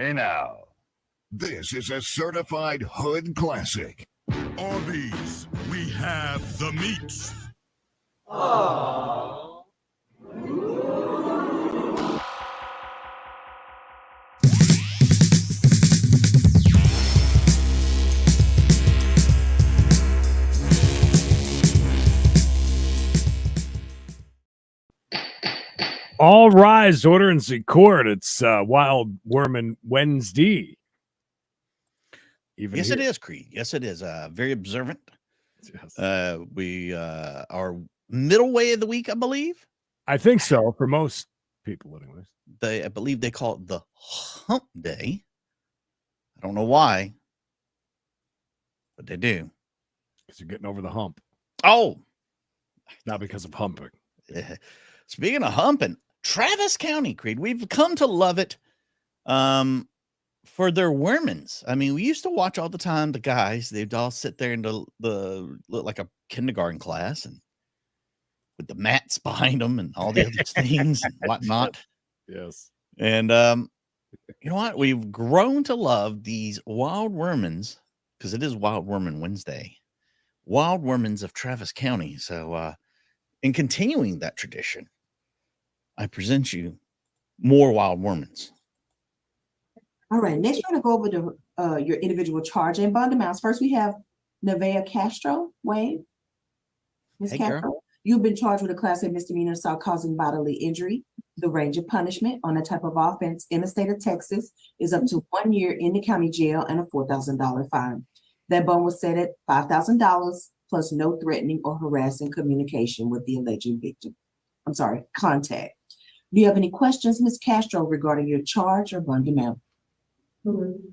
Hey now, this is a certified hood classic. Arby's, we have the meats. Aww. All rise, order and see court. It's Wild Worman Wednesday. Yes, it is, Creed. Yes, it is. Very observant. Yes. We are middle way of the week, I believe. I think so for most people, anyways. I believe they call it the hump day. I don't know why, but they do. Because you're getting over the hump. Oh, not because of humping. Speaking of humping, Travis County, Creed, we've come to love it for their women's. I mean, we used to watch all the time the guys, they'd all sit there in the look like a kindergarten class and with the mats behind them and all the other things and whatnot. Yes. And you know what? We've grown to love these Wild Wormans because it is Wild Worman Wednesday. Wild Wormans of Travis County. So in continuing that tradition, I present you more Wild Wormans. All right, next we're going to go over your individual charge and bond amounts. First, we have Nevaeh Castro. Wayne. Ms. Castro, girl. You've been charged with a Class A misdemeanor assault causing bodily injury. The range of punishment on that type of offense in the state of Texas is up to 1 year in the county jail and a $4,000 fine. That bond was set at $5,000 plus no threatening or harassing communication with the alleged victim. Contact. Do you have any questions, Ms. Castro, regarding your charge or bond amount? Mm-hmm.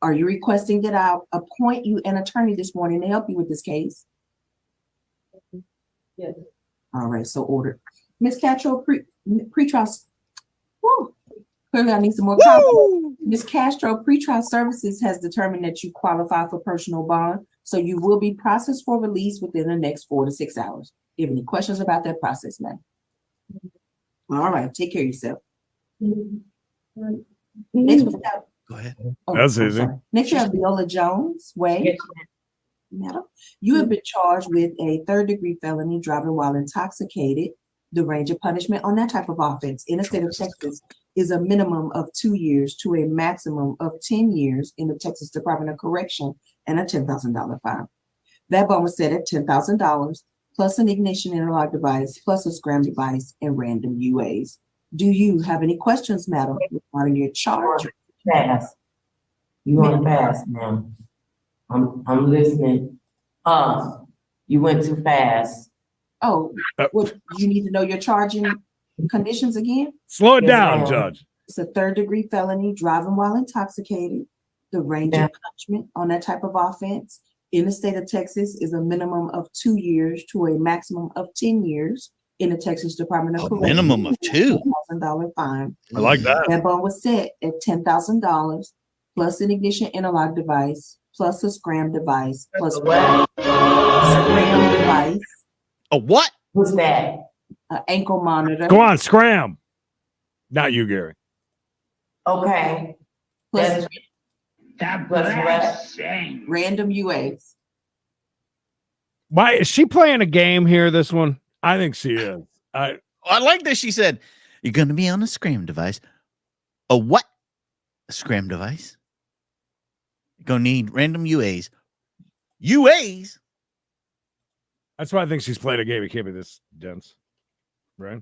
Are you requesting that I appoint you an attorney this morning to help you with this case? Yes. All right, so ordered. Ms. Castro, pretrial. Clearly, I need some more comments. Ms. Castro, pretrial services has determined that you qualify for personal bond, so you will be processed for release within the next 4 to 6 hours. Do you have any questions about that process, ma'am? All right, take care of yourself. Next, we have, go ahead. That's easy. Sorry. Next, you have Viola Jones. Wade. Yes, madam. You have been charged with a third-degree felony driving while intoxicated. The range of punishment on that type of offense in the state of Texas is a minimum of 2 years to a maximum of 10 years in the Texas Department of Correction and a $10,000 fine. That bond was set at $10,000 plus an ignition interlock device plus a scram device and random UAs. Do you have any questions, madam, regarding your charge? Pass. You want to pass, ma'am? I'm listening. You went too fast. Oh, well, you need to know your charging conditions again? Slow it down, Judge. It's a third-degree felony, driving while intoxicated. The range of punishment on that type of offense in the state of Texas is a minimum of 2 years to a maximum of 10 years in the Texas Department of Correction. Minimum of $2. $1,000 fine. I like that. That bond was set at $10,000 plus an ignition interlock device plus a scram device plus a scram device. A what? What's that? An ankle monitor. Go on, scram. Not you, Gary. Okay. Plus Plus random UAs. Why is she playing a game here? This one, I think she is. I like this. She said, "You're going to be on a scram device." A what? A scram device. You're going to need random UAs. UAs. That's why I think she's playing a game. It can't be this dense, right?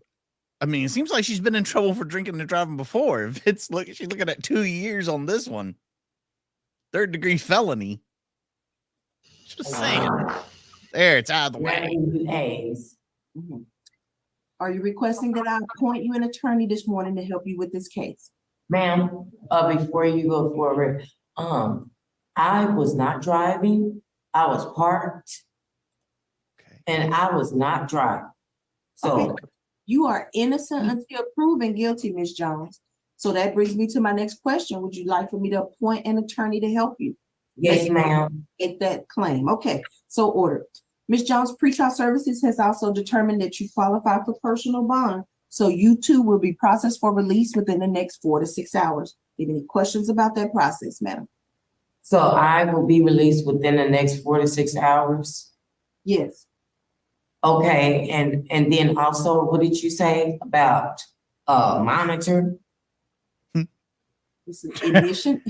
I mean, it seems like she's been in trouble for drinking and driving before. If it's she's looking at 2 years on this one. Third-degree felony. Just saying. There, it's out of the way. Mm-hmm. Are you requesting that I appoint you an attorney this morning to help you with this case? Ma'am, before you go forward, I was not driving. I was parked. Okay. And I was not driving. So okay. You are innocent until proven guilty, Ms. Jones. So that brings me to my next question. Would you like for me to appoint an attorney to help you? Yes, ma'am. Get that claim. Okay, so ordered. Ms. Jones, pretrial services has also determined that you qualify for personal bond. So you too will be processed for release within the next 4 to 6 hours. Any questions about that process, madam? So I will be released within the next 4 to 6 hours? Yes. Okay, and then also, what did you say about, monitor? This is ignition.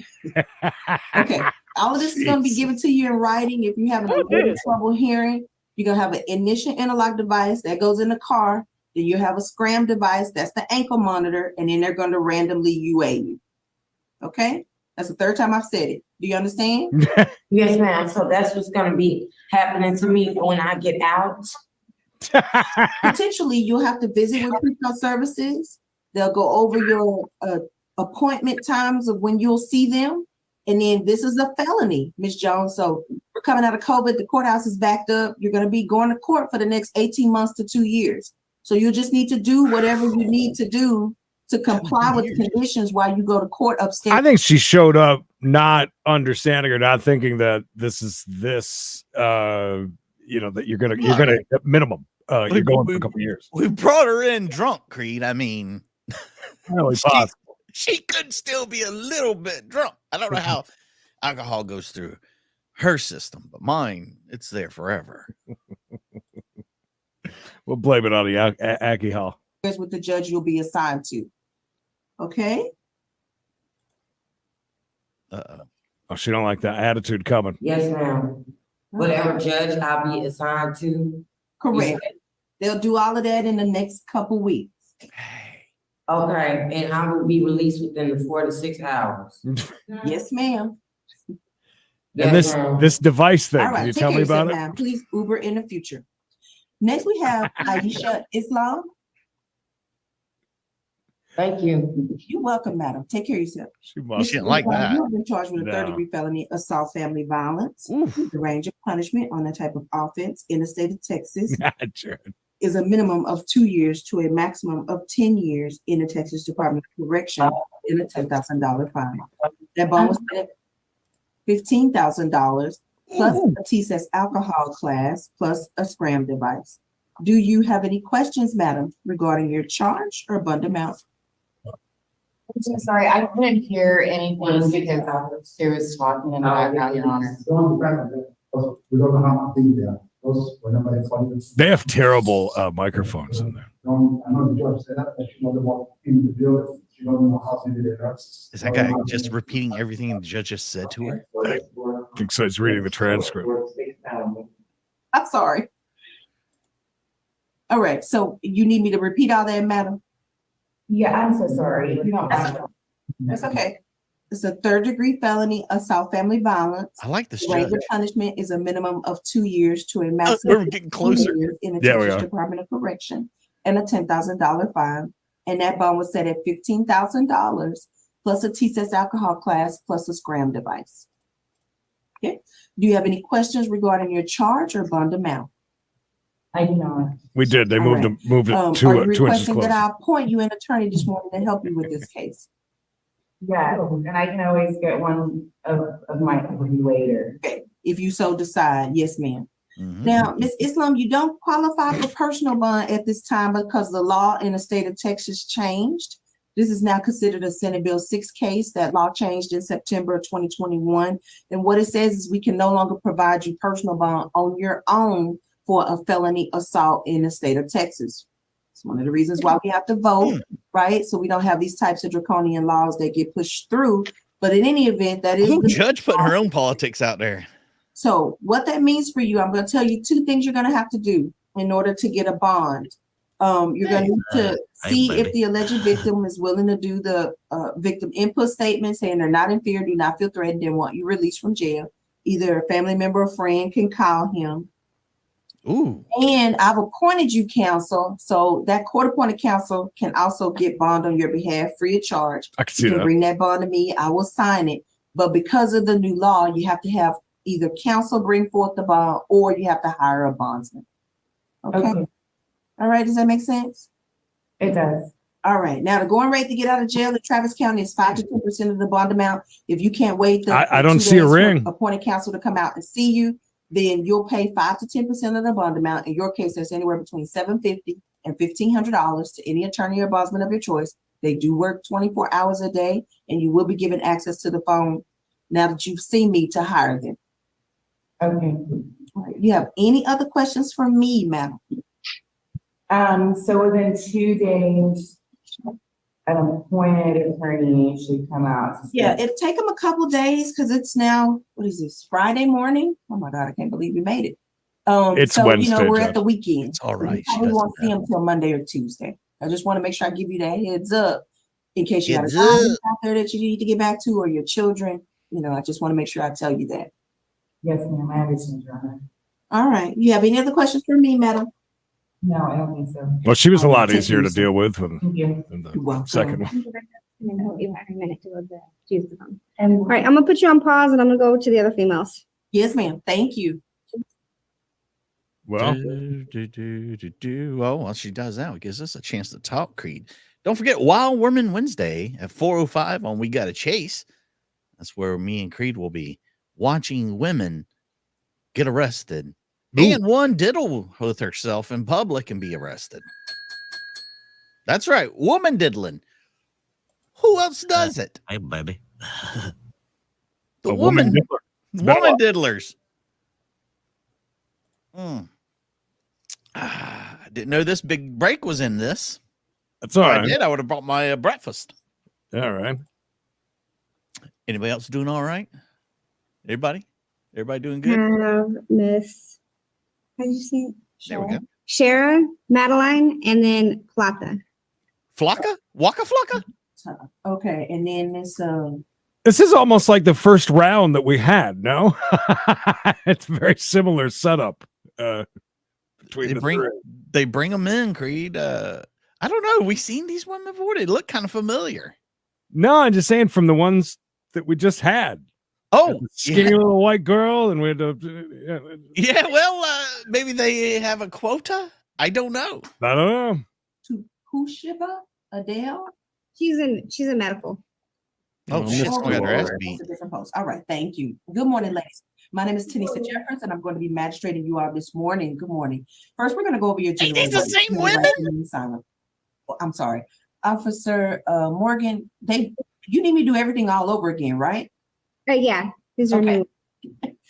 Okay, all of this is gonna be Jeez. given to you in writing. If you're having a little trouble hearing, you're gonna have an ignition interlock device that goes in the car. Then you have a scram device, that's the ankle monitor, and then they're gonna randomly UA you. Okay, that's the third time I've said it. Do you understand? Yes, ma'am, so that's what's gonna be happening to me when I get out? Potentially, you'll have to visit with pre-con services. They'll go over your appointment times of when you'll see them. And then this is a felony, Ms. Jones. So we're coming out of COVID, the courthouse is backed up. You're gonna be going to court for the next 18 months to 2 years. So you just need to do whatever you need to do to comply with the conditions while you go to court upstairs. I think she showed up not understanding or not thinking that this is that you're gonna at minimum you're going for a couple years. We brought her in drunk, Creed. I mean, Really possible. she could still be a little bit drunk. I don't know how alcohol goes through her system, but mine, it's there forever. We'll blame it on the alcohol. With the judge you'll be assigned to. Okay? Oh, she don't like that attitude coming. Yes, ma'am. Whatever judge I'll be assigned to. Correct. They'll do all of that in the next couple weeks. Hey, Okay, and I will be released within the 4 to 6 hours. Yes, ma'am. And Yes, ma'am. this device thing, All can right, you take tell care me of yourself, about it? ma'am. Please Uber in the future. Next, we have Aisha Islam. Thank you. You're welcome, madam. Take care of yourself. She must. She didn't like that. You have been charged with a No. third-degree felony assault, family violence. Oof. The range of punishment on that type of offense in the state of Texas Jared. is a minimum of 2 years to a maximum of 10 years in the Texas Department of Correction and a $10,000 fine. That bond was set at $15,000 plus a TSS alcohol class plus a scram device. Do you have any questions, madam, regarding your charge or bond amount? I'm sorry, I couldn't hear anything because she was talking in the background, Your Honor. We don't know how to think there. Those, whenever they call you. They have terrible microphones in there. I know the judge said that she knows about in the building. She doesn't know how to do that. is that guy just repeating everything the judge just said to her? I think so. He's reading the transcript. I'm sorry. All right, so you need me to repeat all that, madam? Yeah, I'm so sorry. You don't mind. That's okay. It's a third-degree felony, assault, family violence. I like this The range judge. of punishment is a minimum of 2 years to a maximum We're of getting 2 closer. years in the Yeah, we Texas are. Department of Correction and a $10,000 fine. And that bond was set at $15,000 plus a TSS alcohol class plus a scram device. Okay. Do you have any questions regarding your charge or bond amount? I do not. We did. They All moved right. it moved it Are you 2 inches requesting closer. that I appoint you an attorney this morning to help you with this case? Yeah, and I can always get one of my later. Okay, if you so decide, yes, ma'am. Mhm. Now, Ms. Islam, you don't qualify for personal bond at this time because the law in the state of Texas changed. This is now considered a Senate Bill 6 case. That law changed in September of 2021. And what it says is we can no longer provide you personal bond on your own for a felony assault in the state of Texas. It's one of the reasons why we have to vote, right? So we don't have these types of draconian laws that get pushed through. But in any event, that is Who the judge putting her own politics out there? So what that means for you, I'm going to tell you 2 things you're going to have to do in order to get a bond. You're going to need to see if the alleged victim is willing to do the victim input statement saying they're not in fear, do not feel threatened, and want you released from jail. Either a family member or friend can call him. Ooh, And I've appointed you counsel, so that court-appointed counsel can also get bond on your behalf free of charge. I can You see can that. bring that bond to me, I will sign it. But because of the new law, you have to have either counsel bring forth the bond or you have to hire a bondsman. Okay, Okay, all right, does that make sense? it does. All right, now the going rate to get out of jail in Travis County is 5 to 10% of the bond amount. If you can't wait I don't see a 2 days for ring. appointed counsel to come out and see you, then you'll pay 5 to 10% of the bond amount. In your case, that's anywhere between $750 and $1,500 to any attorney or bondsman of your choice. They do work 24 hours a day, and you will be given access to the phone now that you've seen me to hire them. Okay. All right. You have any other questions for me, madam? So within 2 days, an appointed attorney should come out. to Yeah, speak. it'll take them a couple days because it's now, what is this, Friday morning? Oh my God, I can't believe we made it. It's So, Wednesday, we're at Judge. the weekend. It's all We right. She probably won't doesn't see them till Monday or Tuesday. I just want to make sure I give you that heads up in case you got a Heads client up. out there that you need to get back to, or your children. I just want to make sure I tell you that. Yes, ma'am, I understand, Your Honor. All right. You have any other questions for me, madam? No, I don't think so. Well, she was a lot Take easier to these. deal with than, Thank you. than the You're welcome. second one. You have a minute to go to use the phone. And All right, I'm gonna put you on pause and I'm gonna go to the other females. Yes, ma'am. Thank you. Well, Well, while she does that, it gives us a chance to talk, Creed. Don't forget Wild Woman Wednesday at 4:05 on We Gotta Chase. That's where me and Creed will be watching women get arrested. Ooh. And one diddle with herself in public and be arrested. That's right, woman diddling. Who else does it? Hey, baby. The a woman diddler. It's been a woman while. diddlers. I didn't know this big break was in this. That's all If I right. did, I would have brought my breakfast. All right. Anybody else doing all right? Everybody doing good? Have Miss, how did you say it? There we go. Shara, Madeline, and then Plata. Flocka? Waka Flocka? Okay, and then this This is almost like the first round that we had. No, it's a very similar setup between They the bring three. they bring them in, Creed. I don't know. We've seen these women before. They look kind of familiar. No, I'm just saying from the ones that we just had. Oh, The skinny yeah. little white girl, and we had to. Yeah, well, maybe they have a quota. I don't know. I don't know. to Kushiba Adele. She's in medical. Oh, shit, someone got her ass beat. That's a different post. All right, thank you. Good morning, ladies. My name is Tanisha Jeffers, and I'm going to be magistrating you out this morning. Good morning. First, we're going to go over your Hey, general these the rights. same General rights women? remain silent. Oh, I'm sorry, Officer Morgan. You need me to do everything all over again, right? Yeah, these are Okay. new.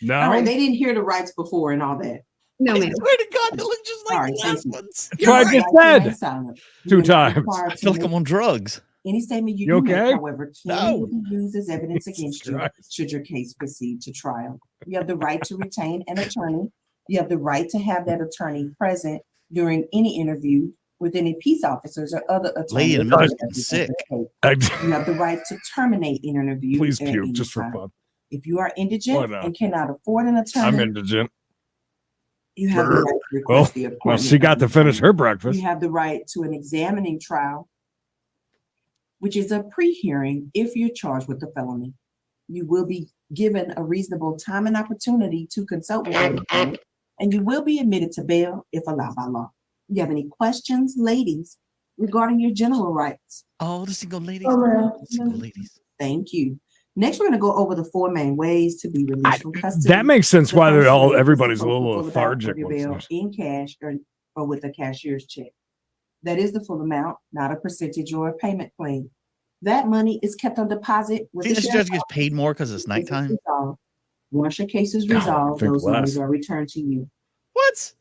No, All right, they didn't hear the rights before and all that. No, I ma'am. swear to God, they look just like Sorry, the thank last you. ones. That's what I Your just rights remain said. silent. Two You are not times. required I to feel like make I'm on drugs. any statement You you make, okay? however, can No. be used as evidence Jesus against you Christ. should your case proceed to trial. You have the right to retain an attorney. You have the right to have that attorney present during any interview with any peace officers or other attorneys. Lady in the middle is that sick. represent the case. You have the right to terminate an interview. Please at puke any just for time. fun. If you are Why indigent not? and cannot afford an I'm attorney, indigent. you have the right to Well, request the well, appointment. she got of to an finish attorney. her breakfast. You have the right to an examining trial, which is a pre-hearing if you're charged with a felony. You will be given a reasonable time and opportunity to consult with an attorney, and you will be admitted to bail if allowed by law. You have any questions, ladies, regarding your general rights? Oh, the single ladies. Oh, Oh, no. the single ladies. Thank you. Next, we're going to go over the 4 main ways to be released from custody. That makes sense. The Why they're first all way is everybody's a to post little the full amount of lethargic. your once bail there's- in cash or with a cashier's check. That is the full amount, not a percentage or a payment claim. That money is kept on deposit with Think the this sheriff's judge gets paid more because it's office. If nighttime? resolved, once your case is God, I resolved, think those monies less. are returned to you. What?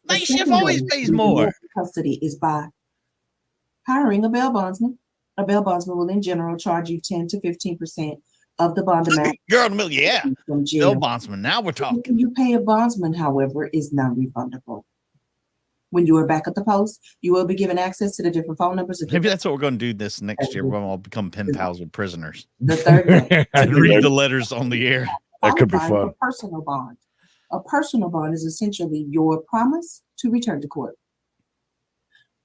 The Night shift second always way pays to be more. removed from custody is by hiring a bail bondsman. A bail bondsman will in general charge you 10 to 15% of the bond amount Girl in the middle, yeah. from Bill jail. Bondsman. Now we're talking. When you pay a bondsman, however, is non-refundable. When you are back at the post, you will be given access to the different phone numbers. Maybe that's what we're going to do this next year. We're going to all become pen pals with prisoners. The third way. I And think read that- the letters on the air. That could be qualifying fun. for personal bond. A personal bond is essentially your promise to return to court.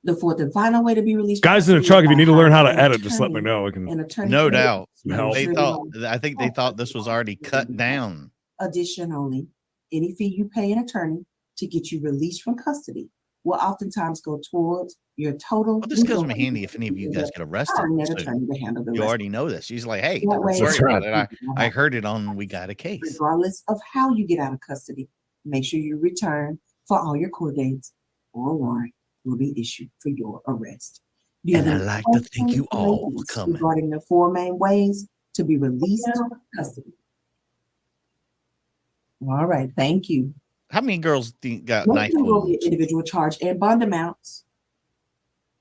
The fourth and final way to be released. from Guys in the custody truck, is if you by need to learn how to hiring an edit, just let me attorney. know. We can. An attorney No can doubt. Help. They make sure thought, you I think they thought this was already cut down. Additionally, any fee you pay an attorney to get you released from custody will oftentimes go towards your total. Well, this comes legal in handy if any of you guys get arrested. hiring that So attorney to handle the you rest. already know this. She's like, hey, That don't way- worry That's about right. it. I heard it on We Got a Case. Regardless of how you get out of custody, make sure you return for all your court dates or a warrant will be issued for your arrest. Do you have And I any like to thank you questions or all for ladies coming. regarding the 4 main ways to be released from custody? All right, thank you. How many girls got Next, knife we'll go wounds? to individual charge and bond amounts.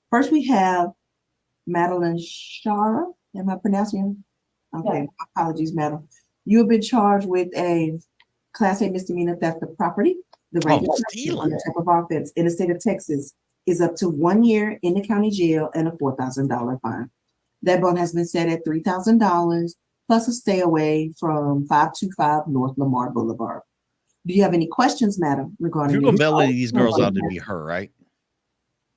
First, we have Madeline Shara. Am I pronouncing it? Okay, apologies, madam. You have been charged with a Class A misdemeanor theft of property. The range of punishment stealing. on the type of offense in the state of Texas is up to 1 year in the county jail and a $4,000 fine. That bond has been set at $3,000 plus a stay away from 525 North Lamar Boulevard. Do you have any questions, madam, If regarding? you're your gonna bail any of these girls charge? out, it'd be her, right?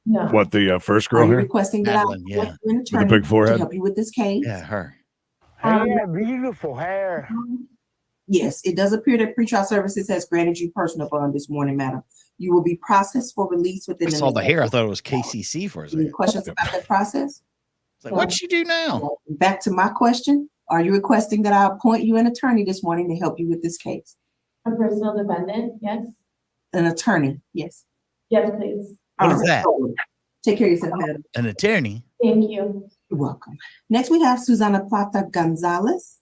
No. What, the first Are girl you here requesting that I Madeline, yeah. appoint you an with the attorney big to forehead? help you with this case? Yeah, her. beautiful hair. Yes, it does appear that pretrial services has granted you personal bond this morning, madam. You will be processed for release I within the. saw the next- hair. I thought it was KCC for a Any second. questions about that process? It's like, what'd she do now? Back to my question. Are you requesting that I appoint you an attorney this morning to help you with this case? A personal defendant, yes? An attorney, yes. Yes, please. What All is right, that? so take care of yourself, madam. An attorney? Thank you. You're welcome. Next, we have Susana Plata Gonzalez.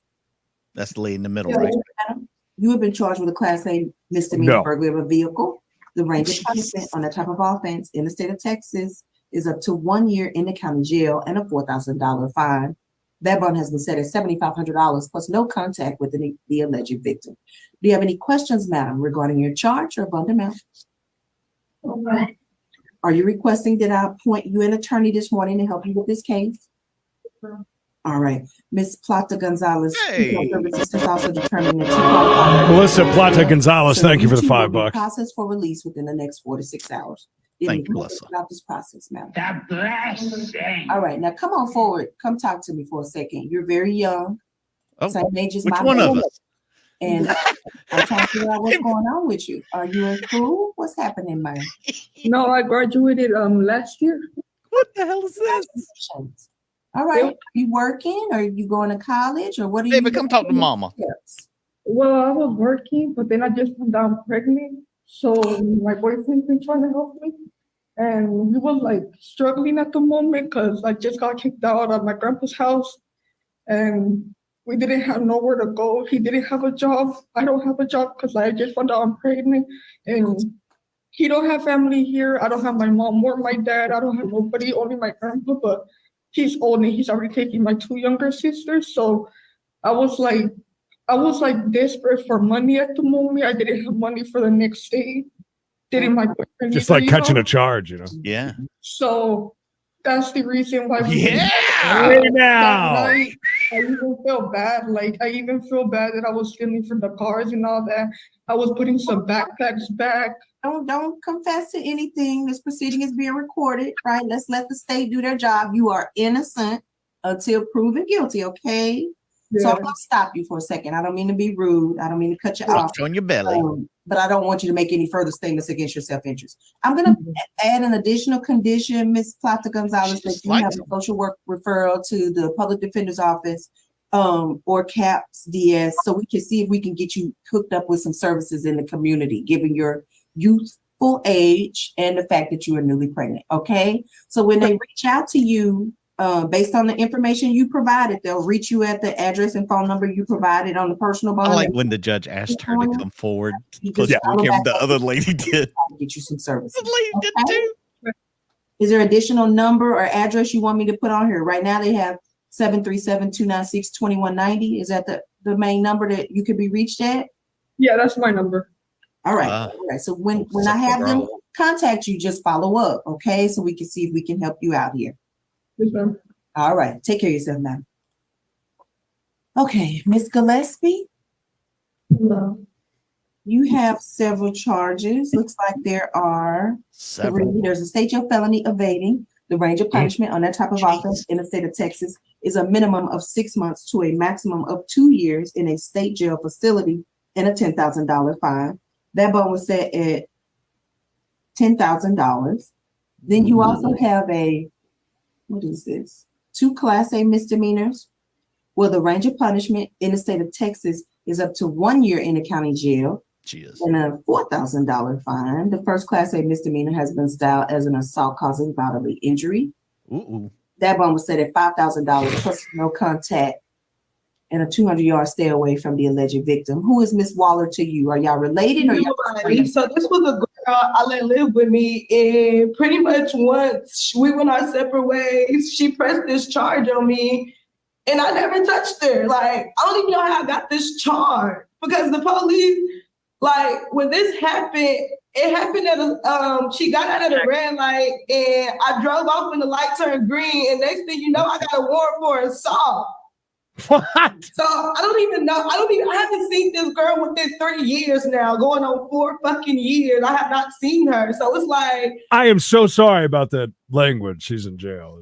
That's the lady in the middle, right? Madam, you have been charged with a Class A misdemeanor No. burglary of a vehicle. The range of punishment on that type of offense in the state of Texas is up to 1 year in the county jail and a $4,000 fine. That bond has been set at $7,500 plus no contact with the alleged victim. Do you have any questions, madam, regarding your charge or bond amount? Okay. Are you requesting that I appoint you an attorney this morning to help you with this case? All right, Ms. Plata Gonzalez. Hey. Services has also determined that you qualify. Melissa Plata Gonzalez, So thank you for the too will $5 be bucks. Processed for release within the next 4 to 6 hours. Do Thank any you, questions Melissa. about this process, ma'am? The blessing. All right, now come on forward. Come talk to me for a second. You're very young. Oh, Same age as which my one of baby. us? And I'm trying to figure out what's going on with you. Are you in school? What's happening, man? No, I graduated last year. What the hell is this? Congratulations. All right, are you working? Or are you going to college? Or what are you? Baby, come talk to mama. Yes. Well, I was working, but then I just found out I'm pregnant. So my boyfriend's been trying to help me. And we was like struggling at the moment because I just got kicked out of my grandpa's house. And we didn't have nowhere to go. He didn't have a job. I don't have a job because I just found out I'm pregnant. And he don't have family here. I don't have my mom or my dad. I don't have nobody, only my grandpa, but he's old and he's already taking my 2 younger sisters. So I was like desperate for money at the moment. I didn't have money for the next day. Didn't my boyfriend Just either, like catching you a know? charge, you know. Yeah. So that's the reason why we Yeah. Hey that now. night, I even felt bad. Like I even feel bad that I was stealing from the cars and all that. I was putting some backpacks back. Don't confess to anything. This proceeding is being recorded, right? Let's let the state do their job. You are innocent until proven guilty, okay? So I'm Yeah. gonna stop you for a second. I don't mean to be rude. I don't mean to cut you off. Just on your belly. But I don't want you to make any further statements against your self-interest. I'm gonna add an additional condition, Ms. Plata Gonzalez, that you have a social work referral to the public defender's office or CAPS DS, so we can see if we can get you hooked up with some services in the community, given your youthful age and the fact that you are newly pregnant. Okay, so when they reach out to you, based on the information you provided, they'll reach you at the address and phone number you provided on the personal bond. I like when the judge asked her to come forward. You Because just follow look back the up. other lady did. Get you some services. The lady did Okay. too. Is there additional number or address you want me to put on here? Right now they have 737-296-2190. Is that the main number that you could be reached at? Yeah, that's my number. All right. Ah. All right. So when I have them contact you, just follow up, okay? So we can see if we can help you out here. Yes, ma'am. All right. Take care of yourself, ma'am. Okay, Ms. Gillespie, Hello. you have several charges. Looks like there are Several. 3. There's a state jail felony evading. The range of punishment on that type of Jeez. offense in the state of Texas is a minimum of 6 months to a maximum of 2 years in a state jail facility and a $10,000 fine. That bond was set at $10,000. Then you also have what is this? 2 Class A misdemeanors. Well, the range of punishment in the state of Texas is up to 1 year in the county jail She is. and a $4,000 fine. The first Class A misdemeanor has been styled as an assault causing bodily injury. Ooh. That bond was set at $5,000 plus no contact and a 200-yard stay away from the alleged victim. Who is Miss Waller to you? Are y'all related or y'all Nobody. So this was a girl I let live with me, and pretty much once we went our separate ways, she pressed this charge on me, and I never touched her. Like, I don't even know how I got this charge because the police, like, when this happened, it happened at a, she got out of the red light, and I drove off when the light turned green, and next thing you know, I got a warrant for assault. What? So I don't even know. I haven't seen this girl within 3 years now, going on 4 fucking years. I have not seen her. So it's like, I am so sorry about that language. She's in jail.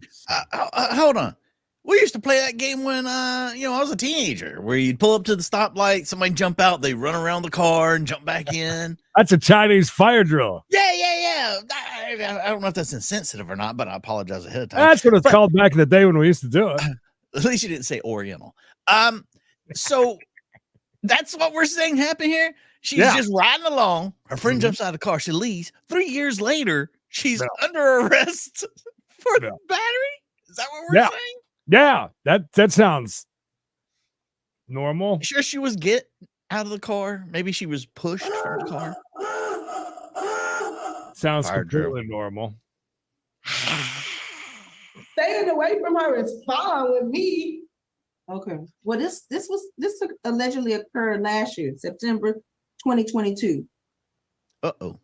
Hold on. We used to play that game when I was a teenager, where you'd pull up to the stoplight, somebody jump out, they run around the car and jump back in. That's a Chinese fire drill. Yeah. I don't know if that's insensitive or not, but I apologize ahead of time. That's what it's called back in the day when we used to do it. At least you didn't say Oriental. So that's what we're saying happened here. She's just riding along. Her friend jumps out of the car. She leaves. 3 years later, she's under arrest for the battery. Is that what we're saying? Yeah, that sounds normal. You sure she was get out of the car? Maybe she was pushed from the car. Sounds completely normal. staying away from her is fine with me. Okay. Well, this allegedly occurred last year, September 2022. Uh-oh.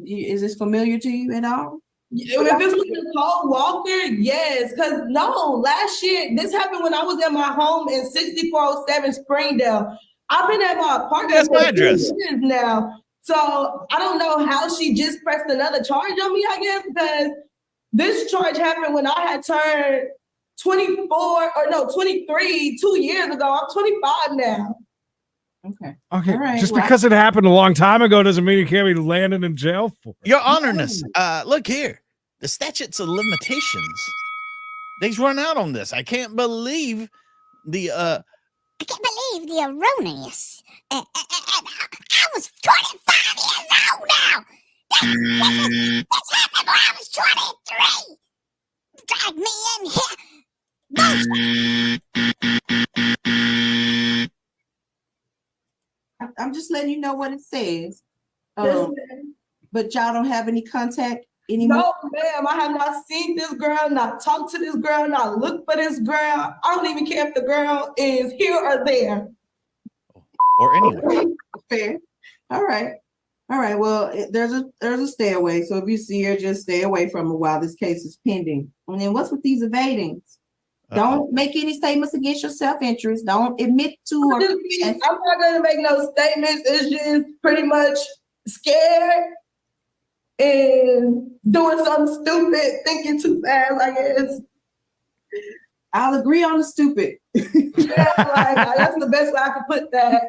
Is this familiar to you at all? If this was Nicole Walker, yes. Because no, last year, this happened when I was at my home in 6407 Springdale. I've been at my apartment That's my for address 2 years now. So I don't know how she just pressed another charge on me, I guess, because this charge happened when I had turned 23 2 years ago. I'm 25 now. Okay. Okay. All right, Just well, because it happened a long time ago doesn't mean you can't be landed in jail for it. Your Honorness, look here. The statutes of limitations. They's run out on this. I can't believe the erroneous. I was 25 years old now. That's happened when I was 23. Drag me in here. I'm just letting you know what it says. Yes, But y'all don't have any contact anymore? No, ma'am. I have not seen this girl, not talked to this girl, not looked for this girl. I don't even care if the girl is here or there. or anywhere. Fair. All right. Well, there's a stay away. So if you see her, just stay away from her while this case is pending. And then what's with these evadings? Don't make any statements against your self-interest. Don't admit to or I'm not gonna make no statements. It's just pretty much scared and doing something stupid, thinking too fast, I guess. I'll agree on the stupid. Yeah, that's the best way I could put that.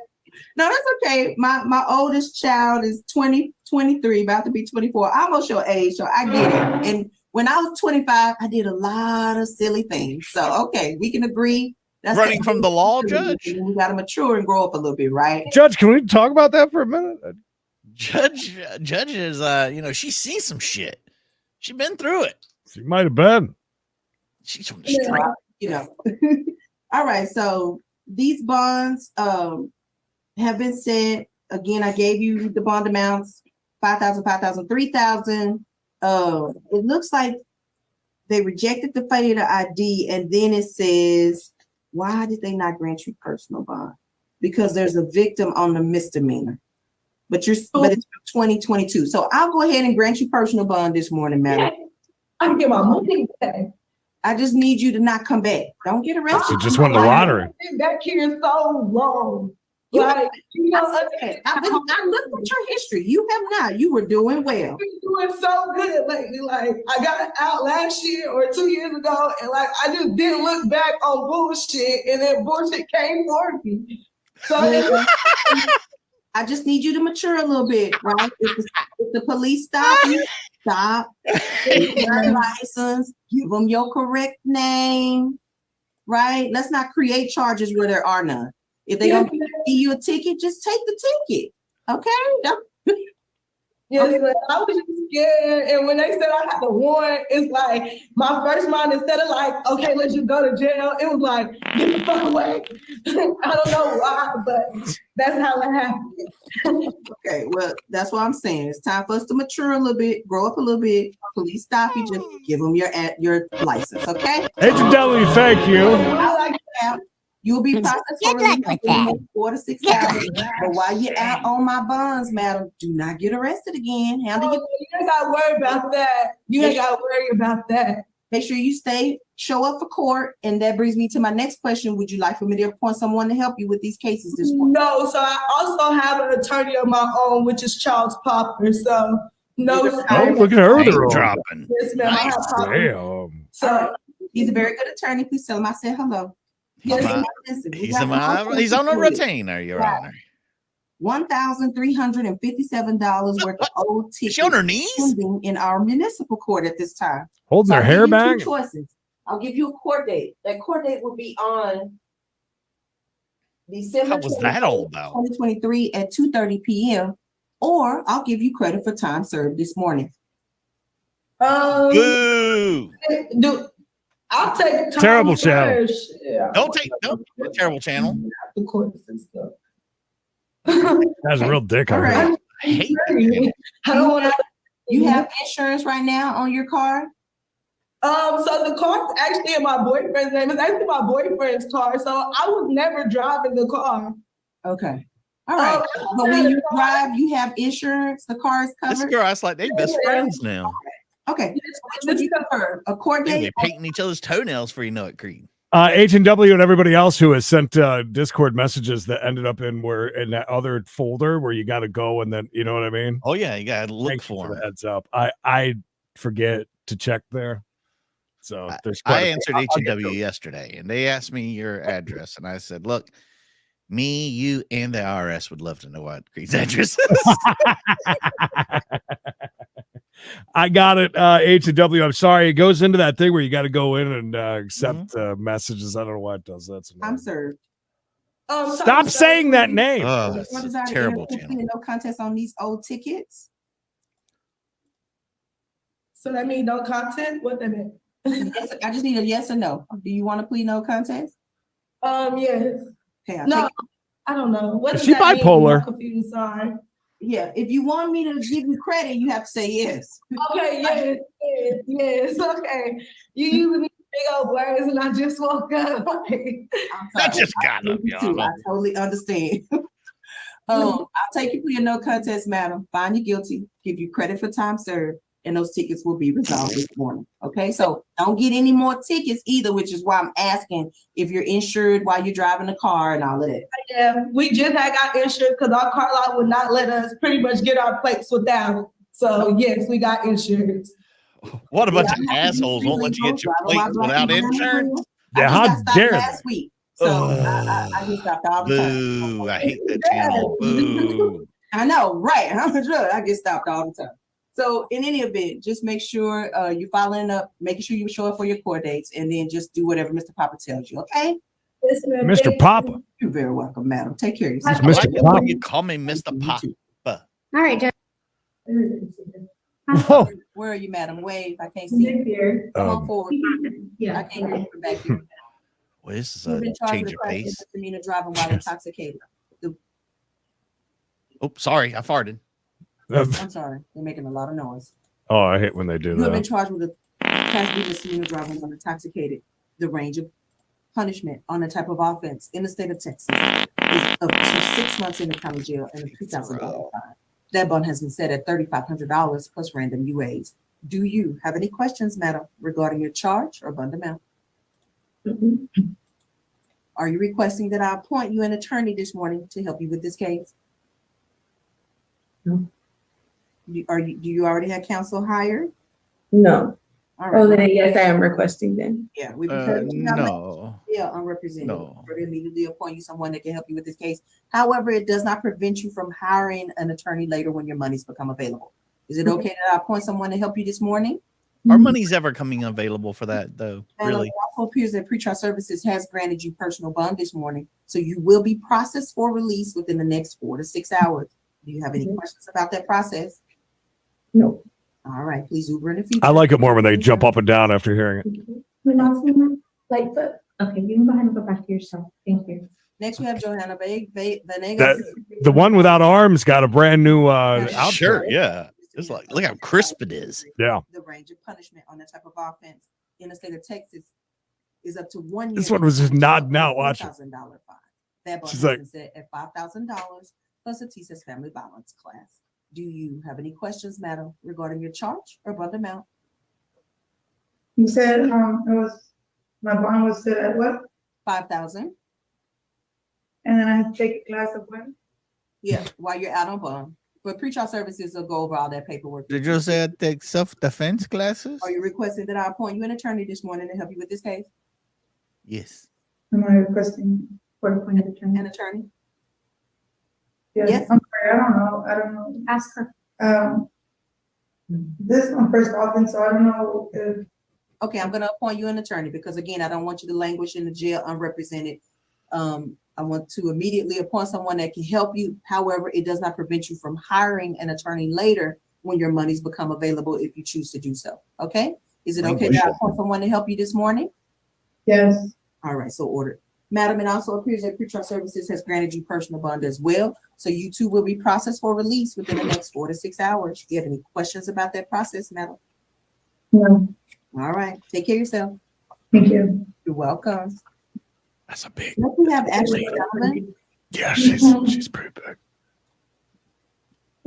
No, that's okay. My oldest child is 23, about to be 24. Almost your age, so I get it. And when I was 25, I did a lot of silly things. So, okay, we can agree. That's Running from the law, Judge? We got to mature and grow up a little bit, right? Judge, can we talk about that for a minute? Judge is, she's seen some shit. She's been through it. She might have been. She's from the street. All right, so these bonds have been set. Again, I gave you the bond amounts, 5,000, 5,000, 3,000. It looks like they rejected the failure to ID, and then it says, why did they not grant you personal bond? Because there's a victim on the misdemeanor. But it's from 2022. So I'll go ahead and grant you personal bond this morning, madam. Yeah, I can get my money back. I just need you to not come back. Don't get arrested. She just won the lottery. I've been back here so long. I looked at your history. You have not. You were doing well. I've been doing so good lately. Like, I got out last year or 2 years ago, and like I just didn't look back on bullshit, and then bullshit came for me. So I just need you to mature a little bit, right? If the police stop you, stop. Take your license. Give them your correct name, right? Let's not create charges where there are none. If they don't give you a ticket, just take the ticket. Okay? Yes, but I was just scared. And when they said I had the warrant, it's like my first mind, instead of like, okay, let's just go to jail, it was like, get the fuck away. I don't know why, but that's how it happened. Okay, well, that's what I'm saying. It's time for us to mature a little bit, grow up a little bit. Police stop you, just give them your license, okay? Agent W, thank you. I like that. You'll be processed for Good luck release with in the that. next 4 to 6 Good hours. But while you're out on my bonds, madam, do not get arrested again. Handle your. You ain't got to worry about that. You ain't got to worry about that. Make sure you show up for court. And that brings me to my next question. Would you like for me to appoint someone to help you with these cases this morning? No, so I also have an attorney of my own, which is Charles Popper. So no, Oh, look at her. Name They're all- dropping. yes, ma'am. I have Popper. Damn. So He's a very good attorney. Please tell him I said hello. He's, Okay, my- listen, we he's, got a, my- one he's on a for you. retainer, Your Right. Honor. $1,357 worth of old Is tickets she on her knees? pending in our municipal court at this time. Holding So their I'll hair give you two back. choices. I'll give you a court date. That court date will be on December How was that all about? 2023 at 2:30 p.m. Or I'll give you credit for time served this morning. Boo! I'll take time Terrible channel. first. Yeah. Don't terrible channel. The courts and stuff. That's a real dick. All I right. heard. I hate that channel. I don't want to. You have insurance right now on your car? So the car's actually in my boyfriend's name. It's actually my boyfriend's car. So I was never driving the car. Okay. All right. But when you drive, you have insurance. The car is This covered. girl acts like they best friends now. Okay. So which would you prefer? A court They date? be painting each other's toenails for you know it, Creed. H&W and everybody else who has sent Discord messages that ended up in that other folder where you got to go and then, you know what I mean? Oh yeah, you gotta look Thank you for the them. heads up. I forget to check there. So there's I quite a- answered I'll get H&W those. yesterday, and they asked me your address, and I said, "Look, me, you, and the IRS would love to know what Creed's address is." I got it, H&W. I'm sorry. It goes into that thing where you got to go in and accept messages. I don't know why it does that. I'm served. Stop saying that name. It's What a is our terrible plea channel. and no contest on these old tickets? So that means no content? What that mean? Yes, I just need a yes or no. Do you want to plead no contest? Yes. Okay, I'll No, take I don't know. What Is does she that mean? bipolar? I'm confused. Sorry. Yeah, if you want me to give you credit, you have to say yes. Okay, yes, okay. You using these big old words and I just woke up. I just got up, Me too. y'all. I totally understand. I'll take you for your no contest, madam. Find you guilty, give you credit for time served, and those tickets will be resolved this morning. Okay, so don't get any more tickets either, which is why I'm asking if you're insured while you're driving the car and all of that. Yeah, we just had got insurance because our car lot would not let us pretty much get our plates without it. So yes, we got insurance. What a bunch Yeah, of I have to be assholes won't let you get your legal, drive plates my without black and brown insurance? wheel. Yeah, I just how got stopped dare last they? week. So I get stopped all the time. Boo! I hate that channel. Boo! I know, right? I'm a drug. I get stopped all the time. So in any event, just make sure you're following up, making sure you show up for your court dates, and then just do whatever Mr. Papa tells you. Okay? Yes, ma'am. Mr. Thank Papa. You're very welcome, madam. Take care of It's yourself. I Mr. like it Pop. when you call me Mr. You Papa. too. All right, Judge. you. Whoa. Where are you, madam? Wave. I can't see you. Here. Come on Um, forward. I Yeah. can't hear you from back here. Well, this is You've a been charged change with of a crime pace. misdemeanor driving while intoxicated. Oh, sorry, I farted. I'm sorry. They're making a lot of noise. Oh, I hate when they do You have been that. charged with a class B misdemeanor driving while intoxicated. The range of punishment on the type of offense in the state of Texas is up to 6 months in the county jail and a $2,000 fine. That bond has been set at $3,500 plus random UAs. Do you have any questions, madam, regarding your charge or bond amount? Are you requesting that I appoint you an attorney this morning to help you with this case? No. Do you already have counsel hired? No. All right. Oh, then yes, I am requesting then. Yeah, we prefer to have No. yeah, unrepresented. No. For immediately appoint you someone that can help you with this case. However, it does not prevent you from hiring an attorney later when your money's become available. Is it okay that I appoint someone to help you this morning? Are monies ever coming available for that though? And Really? it also appears that pretrial services has granted you personal bond this morning, so you will be processed for release within the next 4 to 6 hours. Do you have any questions about that process? No. All right, please Uber in the future. I like it more when they jump up and down after hearing it. Lightfoot. Okay, you can go ahead and go back to yourself. Thank you. Next, we have Johanna Venegas. That the one without arms got a brand new outfit. Sure, yeah. It's like, look how crisp it is. Yeah. The range of punishment on that type of offense in the state of Texas is up to 1 year. This one was just nodding out watching. $1,000 fine. That bond She's has like- been set at $5,000 plus a TSA's family violence class. Do you have any questions, madam, regarding your charge or bond amount? You said, it was, my bond was set at what? 5,000. And then I had to take a class of what? Yeah, while you're out on bond. But pretrial services will go over all that paperwork. Did you say I take self-defense classes? Are you requesting that I appoint you an attorney this morning to help you with this case? Yes. Am I requesting for appointed attorney? An attorney? Yes. Yes. I'm sorry, I don't know. Ask her. This is my first offense, so I don't know if, Okay, I'm gonna appoint you an attorney because again, I don't want you to languish in the jail unrepresented. I want to immediately appoint someone that can help you. However, it does not prevent you from hiring an attorney later when your monies become available if you choose to do so. Okay? Is it okay that I appoint someone to help you this morning? yes. All right, so ordered. Madam, it also appears that pretrial services has granted you personal bond as well. So you too will be processed for release within the next 4 to 6 hours. Do you have any questions about that process, madam? No, All right, take care of yourself. thank you. You're welcome. That's a big. Next we have Ashley Donovan. Yeah, she's pretty big.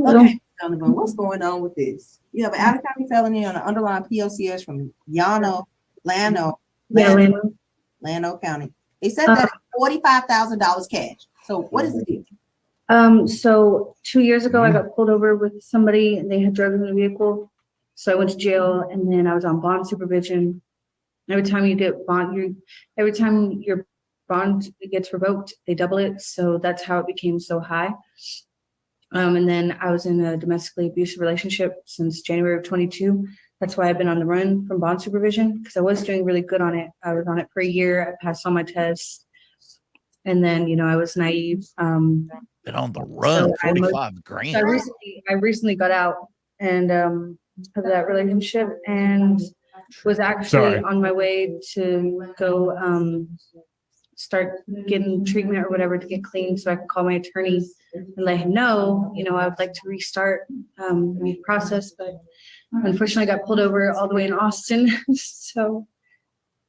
Okay, Donovan, what's going on with this? You have an out of county felony on an underlying POCS from Llano County. They said that $45,000 cash. So what is the deal? So 2 years ago, I got pulled over with somebody and they had drugs in the vehicle. So I went to jail and then I was on bond supervision. Every time you get every time your bond gets revoked, they double it. So that's how it became so high. And then I was in a domestically abusive relationship since January of 22. That's why I've been on the run from bond supervision because I was doing really good on it. I was on it for a year. I passed all my tests. And then, I was naive. Been on the run, So 45 grand. I recently got out and of that relationship and was actually on my way to go start getting treatment or whatever to get clean so I could call my attorney and let him know, I would like to restart the process, but unfortunately I got pulled over all the way in Austin. So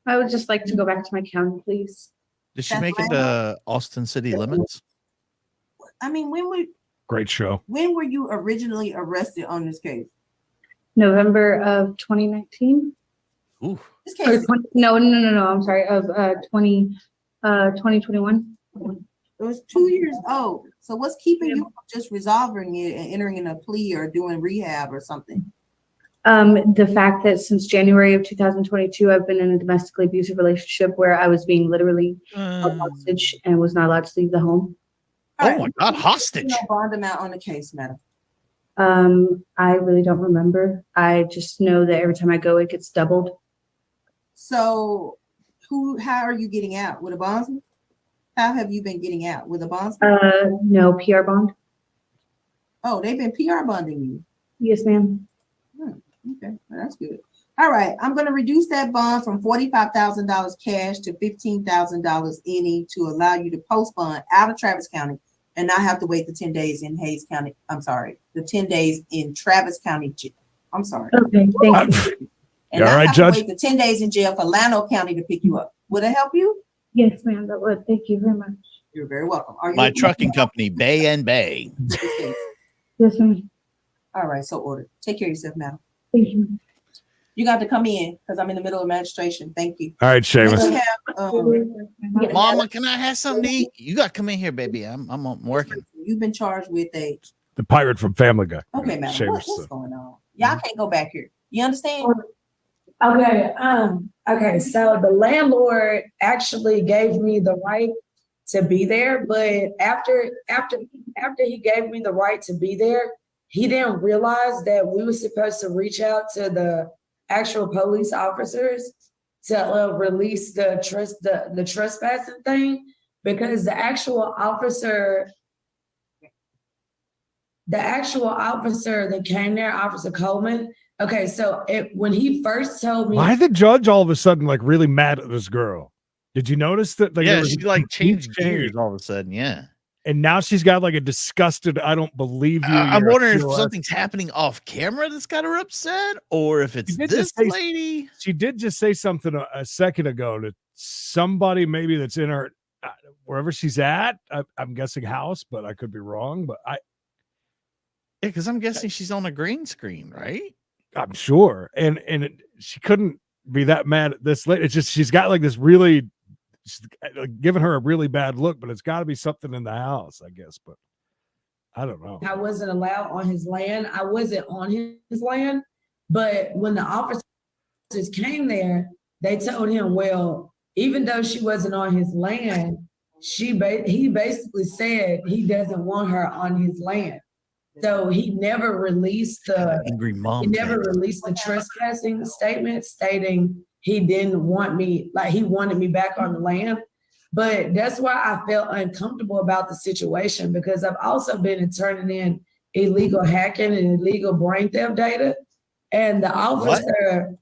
I would just like to go back to my county, please. Did she make it to Austin city limits? I mean, Great show. when were you originally arrested on this case? November of 2019. Ooh. This Or case, 20, no, I'm sorry, of 2021. it was 2 years old. So what's keeping you from just resolving it and entering in a plea or doing rehab or something? The fact that since January of 2022, I've been in a domestically abusive relationship where I was being literally held hostage and was not allowed to leave the home. Oh my God, hostage. No bond amount on the case, madam. I really don't remember. I just know that every time I go, it gets doubled. So how are you getting out? With a bondsman? How have you been getting out? With a bondsman? No, PR bond. Oh, they've been PR bonding you. Yes, ma'am. Okay, well, that's good. All right, I'm going to reduce that bond from $45,000 cash to $15,000 any to allow you to post bond out of Travis County and not have to wait the 10 days in Hayes County. I'm sorry, the 10 days in Travis County jail. I'm sorry. Okay, thank you. And You all not right, have Judge? to wait the 10 days in jail for Llano County to pick you up. Would it help you? Yes, ma'am, that would. Thank you very much. You're very welcome. Are you My trucking company, Bay and Bay. Yes, ma'am. All right, so ordered. Take care of yourself, madam. Thank you. You got to come in because I'm in the middle of administration. Thank you. All right, Next Seamus. we have, Mama, can I have something to eat? You got to come in here, baby. I'm working. you've been charged with a, The pirate from Family Guy. okay, madam, Seamus. what's going on? Y'all can't go back here. You understand? Okay, so the landlord actually gave me the right to be there, but after he gave me the right to be there, he didn't realize that we were supposed to reach out to the actual police officers to release the trespassing thing, because the actual officer the actual officer that came there, Officer Coleman. Okay, so when he first told me, Why the judge all of a sudden like really mad at this girl? Did you notice that? Like, there Yeah, was she a like complete changed change. gears all of a sudden. Yeah. And now she's got like a disgusted, I don't believe you. I'm you're a wondering if POS. something's happening off camera that's got her upset, or if it's this lady. She did just say something a second ago to somebody maybe that's in her wherever she's at. I'm guessing house, but I could be wrong. But Yeah, because I'm guessing she's on a green screen, right? I'm sure. And she couldn't be that mad at this lady. It's just she's got like this really giving her a really bad look, but it's got to be something in the house, I guess. But I don't know. I wasn't allowed on his land. I wasn't on his land. But when the officers came there, they told him, well, even though she wasn't on his land, he basically said he doesn't want her on his land. So he never released angry mom. He never released the trespassing statement stating he didn't want me, like he wanted me back on the land. But that's why I felt uncomfortable about the situation, because I've also been turning in illegal hacking and illegal brain theft data. And the officer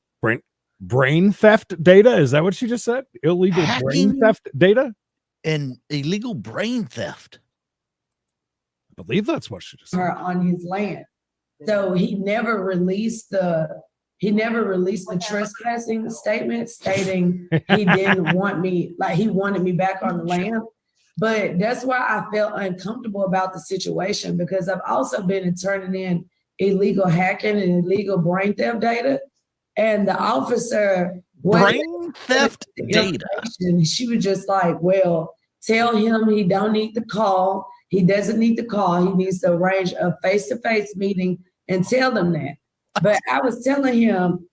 brain theft data, is that what she just said? Illegal brain theft data and illegal brain theft. I believe that's what she just said. Her on his land. So he never released the trespassing statement stating he didn't want me, like he wanted me back on the land. But that's why I felt uncomfortable about the situation, because I've also been turning in illegal hacking and illegal brain theft data. And the officer brain theft data. She was just like, well, tell him he don't need to call. He doesn't need to call. He needs to arrange a face-to-face meeting and tell them that. But I was telling them,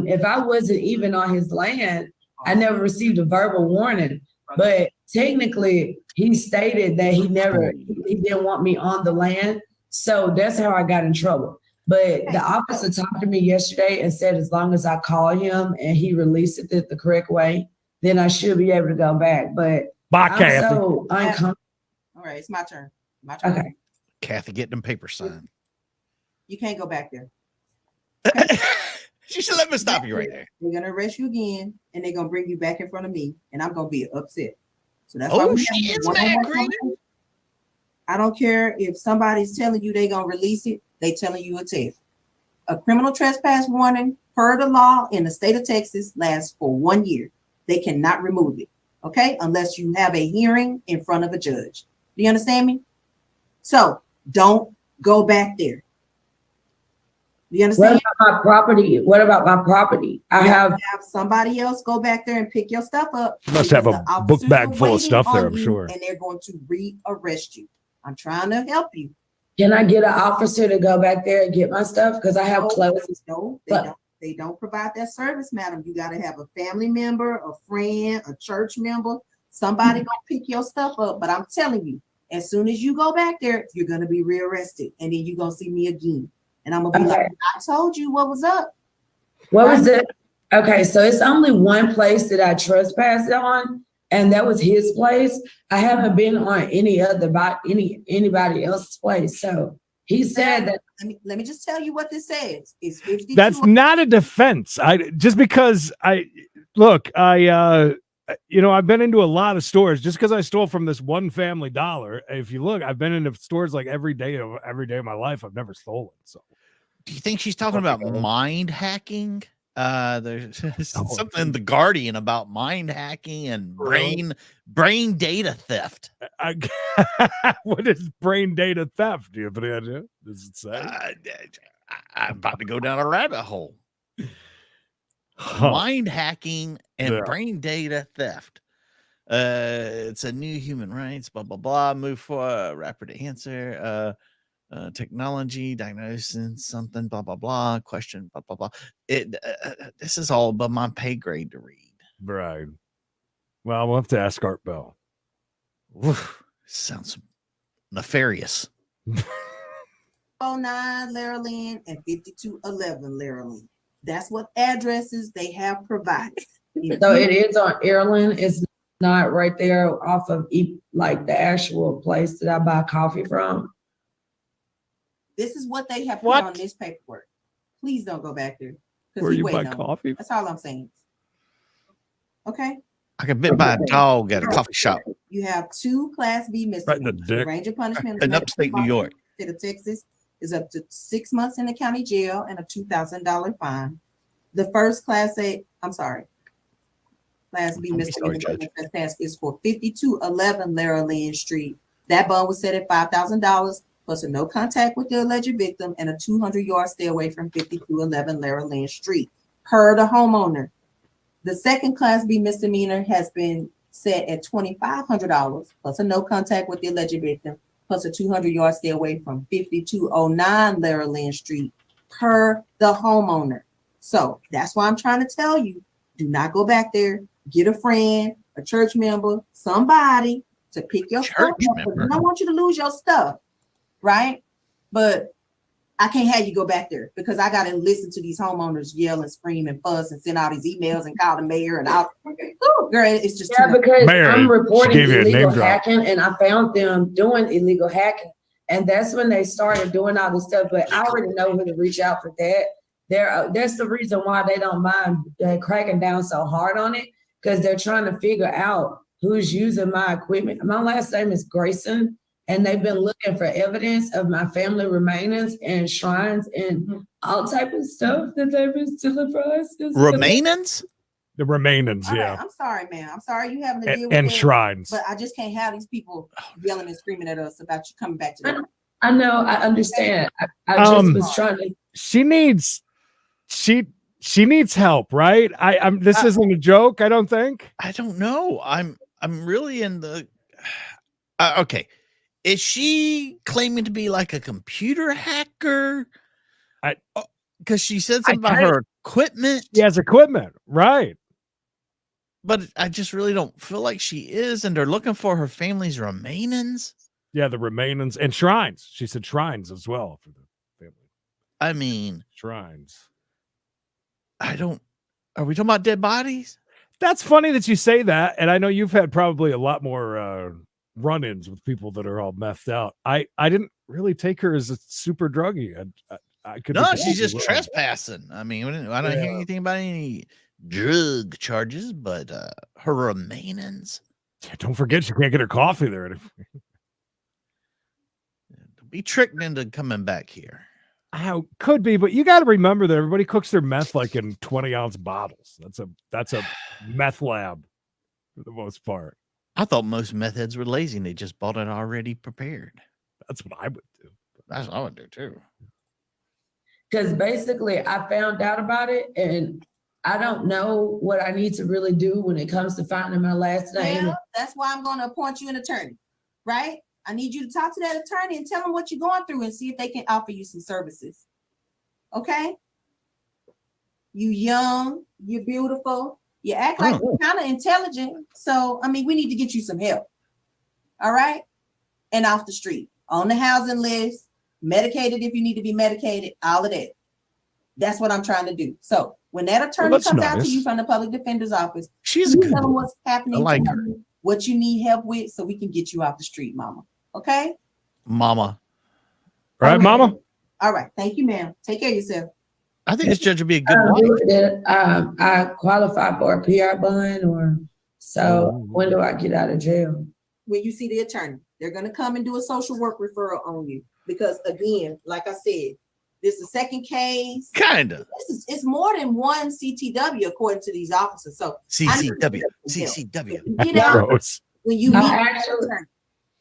if I wasn't even on his land, I never received a verbal warning. But technically, he stated that he didn't want me on the land. So that's how I got in trouble. But the officer talked to me yesterday and said, as long as I call him and he releases it the correct way, then I should be able to go back. But I'm so uncomfortable. All right, it's my turn. Okay. Kathy, get them papers signed. You can't go back there. She should let me stop you right there. They're gonna arrest you again, and they're gonna bring you back in front of me, and I'm gonna be upset. So that's why she is mad, Green. I don't care if somebody's telling you they're gonna release it, they telling you a test. A criminal trespass warning per the law in the state of Texas lasts for 1 year. They cannot remove it, okay? Unless you have a hearing in front of a judge. Do you understand me? So don't go back there. Do you understand? What about my property? I have somebody else go back there and pick your stuff up. You must have a book bag full of stuff there, I'm sure. And they're going to rearrest you. I'm trying to help you. Can I get an officer to go back there and get my stuff? Because I have clothes. No, they don't provide that service, madam. You got to have a family member, a friend, a church member, somebody gonna pick your stuff up. But I'm telling you, as soon as you go back there, you're gonna be rearrested, and then you're gonna see me again. And I'm gonna be like, I told you what was up. What was it? Okay, so it's only one place that I trespassed on, and that was his place. I haven't been on anybody else's place. So he said that. Let me just tell you what this says. It's 52. That's not a defense. I've been into a lot of stores just because I stole from this one Family Dollar. If you look, I've been into stores like every day of my life. I've never stolen. So do you think she's talking about mind hacking? There's something in The Guardian about mind hacking and brain data theft. What is brain data theft? Do you have any idea? Does it say? I'm about to go down a rabbit hole. Mind hacking and brain data theft. It's a new human rights, blah, blah, blah. Move for rapid answer. Technology, diagnosis, something, blah, blah, blah. Question, blah, blah, blah. This is all above my pay grade to read. Right. Well, we'll have to ask Art Bell. Oof, sounds nefarious. 09 Lara Lynn and 5211 Lara Lynn. That's what addresses they have provided. So it is on Ireland. It's not right there off of like the actual place that I buy coffee from. This is what they have put What? on this paperwork. Please don't go back there. 'cause Where he you buy waiting on you. coffee? That's all I'm saying. Okay, I got bit by a dog at a coffee shop you have 2 Class B Right in the misdemeanors. dick. Range of punishment in upstate New York. state of Texas is up to 6 months in the county jail and a $2,000 fine. The first Class B Don't be sorry, misdemeanor Judge. trespass is for 5211 Lara Lynn Street. That bond was set at $5,000 plus a no contact with the alleged victim and a 200-yard stay away from 5211 Lara Lynn Street, per the homeowner. The second Class B misdemeanor has been set at $2,500 plus a no contact with the alleged victim plus a 200-yard stay away from 5209 Lara Lynn Street, per the homeowner. So that's why I'm trying to tell you, do not go back there. Get a friend, a church member, somebody to pick your stuff up. I don't want you to lose your stuff, right? But I can't have you go back there because I got to listen to these homeowners yell and scream and fuss and send all these emails and call the mayor and all. Ooh, girl, it's just Yeah, because Mary, I'm she reporting gave you a illegal name drop. hacking, and I found them doing illegal hacking, and that's when they started doing all this stuff. But I already know who to reach out for that. That's the reason why they don't mind cracking down so hard on it, because they're trying to figure out who's using my equipment. My last name is Grayson, and they've been looking for evidence of my family remainings and shrines and all type of stuff that they've been stealing from us. Remainings? The remainings, All right, yeah. I'm sorry, man. I'm sorry you having to deal with And that, shrines. but I just can't have these people yelling and screaming at us about you coming back to them. I know, I understand. I just was trying to. She needs help, right? This isn't a joke, I don't think. I don't know. I'm really in the okay. Is she claiming to be like a computer hacker? Because she said something about her equipment. She has equipment, right? But I just really don't feel like she is, and they're looking for her family's remainings. Yeah, the remainings and shrines. She said shrines as well for the family. I mean, shrines. Are we talking about dead bodies? That's funny that you say that, and I know you've had probably a lot more run-ins with people that are all methed out. I didn't really take her as a super druggie. I could. No, she's just trespassing. I mean, I don't hear anything about any drug charges, but her remainings. Don't forget, she can't get her coffee there. Be tricked into coming back here. How could be, but you got to remember that everybody cooks their meth like in 20-ounce bottles. That's a meth lab for the most part. I thought most meth heads were lazy and they just bought it already prepared. That's what I would do. That's what I would do too. Because basically I found out about it and I don't know what I need to really do when it comes to finding my last name. Well, that's why I'm going to appoint you an attorney, right? I need you to talk to that attorney and tell them what you're going through and see if they can offer you some services. Okay? You young, you're beautiful, you act like you're kind of intelligent. So, I mean, we need to get you some help. All right? And off the street, on the housing list, medicated if you need to be medicated, all of that. That's what I'm trying to do. So when that attorney comes out to you from the public defender's office, she's you tell them what's happening, I like to her. you, what you need help with, so we can get you off the street, mama. Okay? Mama. All right, mama. All right. Thank you, ma'am. Take care of yourself. I think this judge would be a good wife. I qualify for a PR bond, or so when do I get out of jail? When you see the attorney, they're going to come and do a social work referral on you. Because again, like I said, this is the second case. Kinda. It's more than one CTW according to these officers. So CCW. Get out when you meet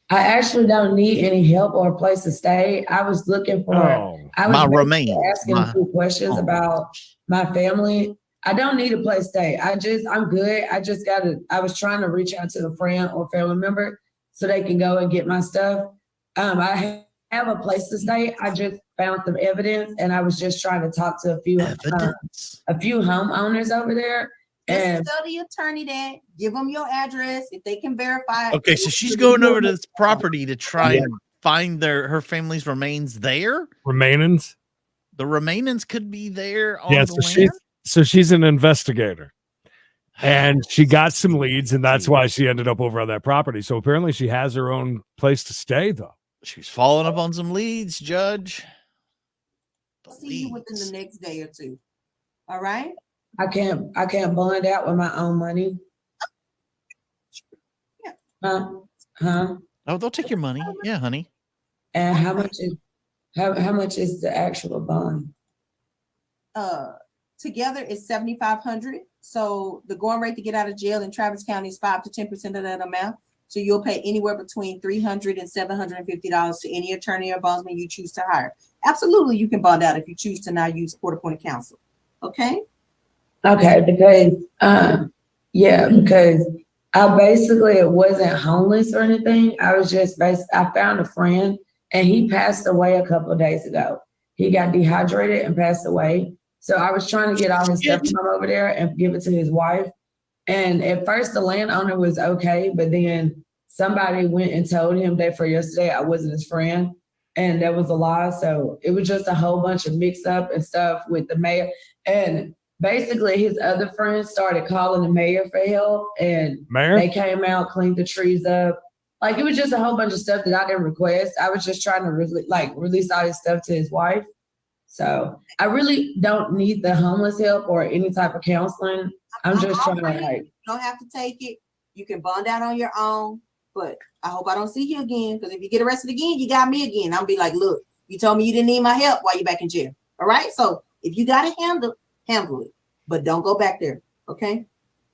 I actually don't need any help or a place to stay. I was looking for, I was My basically remains. asking a few questions about my family. I don't need a place to stay. I'm good. I was trying to reach out to a friend or family member so they can go and get my stuff. I have a place to stay. I just found some evidence and I was just trying to talk to a few homeowners over there. Just tell the attorney that, give them your address if they can verify. Okay, so she's going over to this property to try and find her family's remains there. Remainings? The remainings could be there on Yeah, the land. so she's an investigator. And she got some leads, and that's why she ended up over on that property. So apparently she has her own place to stay, though. She's following up on some leads, Judge. See you within the next day or two. All right? I can't bond out with my own money. Yeah. Huh? Oh, they'll take your money. Yeah, honey. And how much is the actual bond? Together is 7,500. So the going rate to get out of jail in Travis County is 5 to 10% of that amount. So you'll pay anywhere between $300 and $750 to any attorney or bondsman you choose to hire. Absolutely, you can bond out if you choose to not use court-appointed counsel. Okay? Okay, because because I basically wasn't homeless or anything. I was just I found a friend and he passed away a couple of days ago. He got dehydrated and passed away. So I was trying to get all his stuff from over there and give it to his wife. And at first the landowner was okay, but then somebody went and told him that for yesterday I wasn't his friend. And that was a lie. So it was just a whole bunch of mix up and stuff with the mayor. And basically his other friends started calling the mayor for help, and they came out, cleaned the trees up. Like, it was just a whole bunch of stuff that I didn't request. I was just trying to release all his stuff to his wife. So I really don't need the homeless help or any type of counseling. I'm just trying to You don't have to take it. You can bond out on your own, but I hope I don't see you again, because if you get arrested again, you got me again. I'll be like, look, you told me you didn't need my help while you're back in jail. All right? So if you got to handle it, but don't go back there. Okay?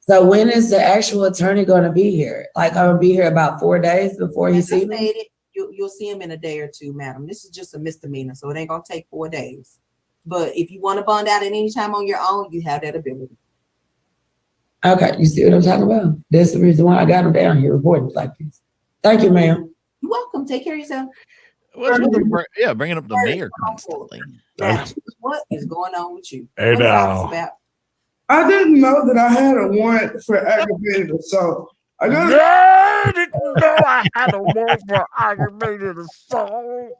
So when is the actual attorney going to be here? Like, I'm going to be here about 4 days before he sees me? You'll see him in a day or two, madam. This is just a misdemeanor, so it ain't going to take 4 days. But if you want to bond out at any time on your own, you have that ability. Okay, you see what I'm talking about? That's the reason why I got him down here reporting like this. Thank you, ma'am. You're welcome. Take care of yourself. Bringing up the mayor constantly. Now, what is going on with you? Hey, What's all now. this about? I didn't know that I had a warrant for aggravated assault. I didn't know I had a warrant for aggravated assault.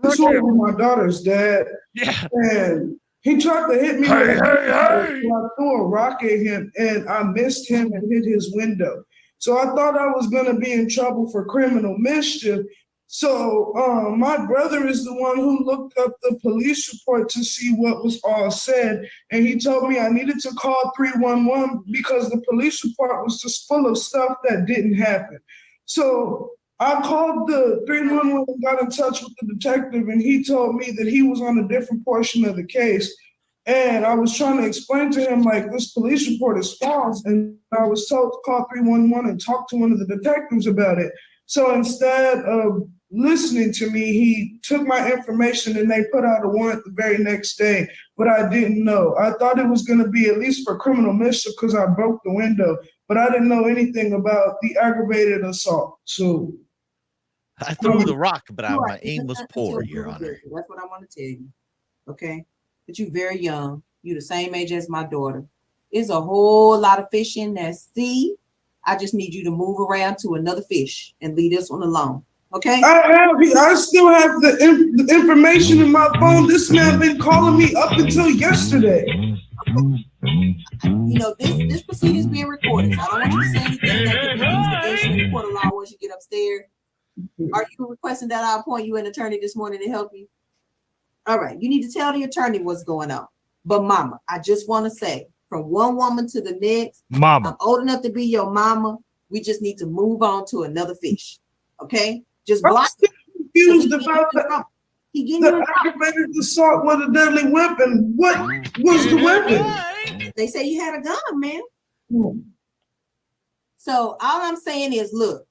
This was my daughter's dad. Yeah. And he tried to hit me. Hey, with hey. I threw a rock at him and I missed him and hit his window. So I thought I was going to be in trouble for criminal mischief. So my brother is the one who looked up the police report to see what was all said. And he told me I needed to call 311 because the police report was just full of stuff that didn't happen. So I called the 311 and got in touch with the detective, and he told me that he was on a different portion of the case. And I was trying to explain to him, like, this police report is false. And I was told to call 311 and talk to one of the detectives about it. So instead of listening to me, he took my information and they put out a warrant the very next day. But I didn't know. I thought it was going to be at least for criminal mischief because I broke the window. But I didn't know anything about the aggravated assault. So I threw the rock, but my aim was poor, Your Honor. That's what I want to tell you. Okay? But you're very young. You're the same age as my daughter. There's a whole lot of fish in that sea. I just need you to move around to another fish and leave this one alone. Okay? I still have the information in my phone. This man been calling me up until yesterday. You know, this proceeding is being recorded. So I don't want you to say anything that could be used against you in the court of law once you get upstairs. Are you requesting that I appoint you an attorney this morning to help you? All right, you need to tell the attorney what's going on. But mama, I just want to say, from one woman to the next, mama, I'm old enough to be your mama. We just need to move on to another fish. Okay? Just block. I'm confused about the aggravated assault with a deadly weapon. What was the weapon? They say you had a gun, man. So all I'm saying is, look,